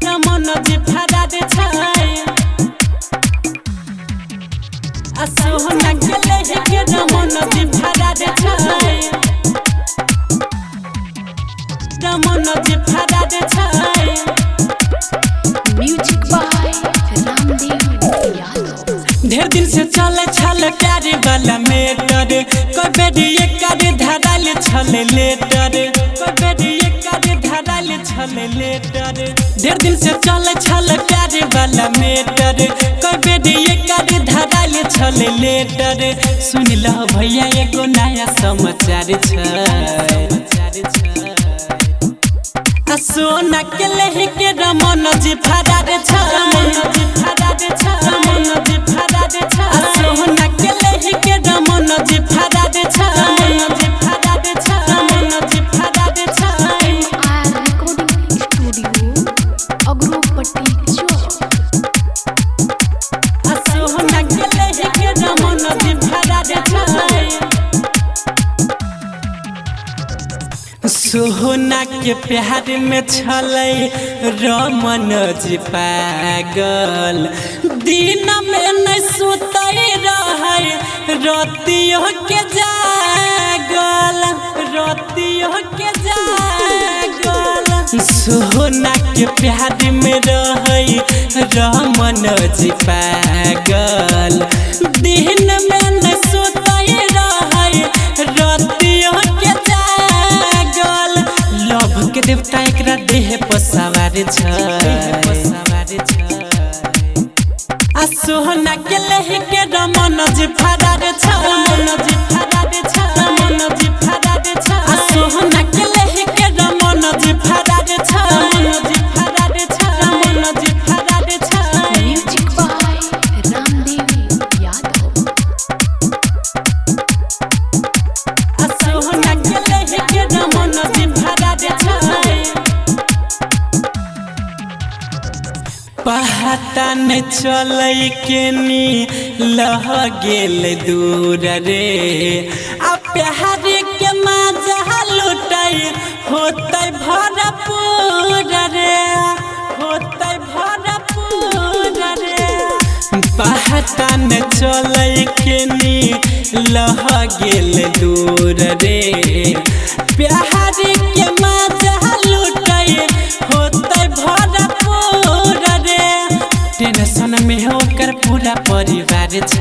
रमन जी फरा दे छाय सोहना के लेके के रमन जी फरा दे छाय रमन जी फरा दे छाय म्यूजिक बाय रामदेव यादव। ढेर दिन से चले छल प्यारे वाला मेटर कोई बेरी कर धराल छल लेटर कोई बेरी कर धराल छल लेटर ढेर दिन से चले छल प्यारे वाला मेटर कोई बेरी कर धराल छल लेटर सुन लो भैया एगो नया समाचार छ सोना के लेके रमन जी फरा दे छ रमन जी फरा दे छ रमन जी फरा दे छ सोना के लेके रमन जी फरा दे छ रमन जी फरा दे छ रमन जी फरा दे छ आर रिकॉर्डिंग स्टूडियो अग्रोपट्टी चौक। सोना के लेके रमन जी फरा दे छ सोहना के प्यार में छलै रमन जी पागल दिन में नहीं सुतै रहै रातियों के जागल रातियों के जागल सोहना के प्यार में रहै रमन जी पागल दिन में नहीं सुतै रहै रातियों के लव के देवता एकरा देह पर सवार छ सोहना के लेके रमन जी फरा दे छ रमन जी फरा दे छ रमन जी फरा दे छ सोहना के लेके रमन जी फरा दे छ रमन जी फरा दे छ रमन जी फरा दे छ म्यूजिक बाय रामदेव यादव। सोहना के लेके रमन जी फरा दे छ पता नहीं चलै के नी लह गेल दूर रे आ प्यार के मजा लुटै होतै भरपूर रे होतै भरपूर रे पता नहीं चलै के नी लह गेल दूर रे प्यार के मजा लुटै होतै भरपूर रे टेंशन में होकर पूरा परिवार छ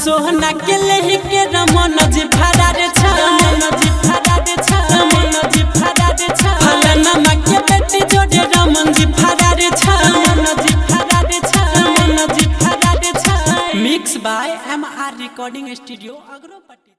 सोहना के लेके रमन जी फरा दे छ रमन जी फरा दे छ रमन जी फरा दे छ फलाना के बेटी जोड़े रमन जी फरा दे छ रमन जी फरा दे छ रमन जी फरा दे छ mix by MR recording studio अग्रोपट्टी।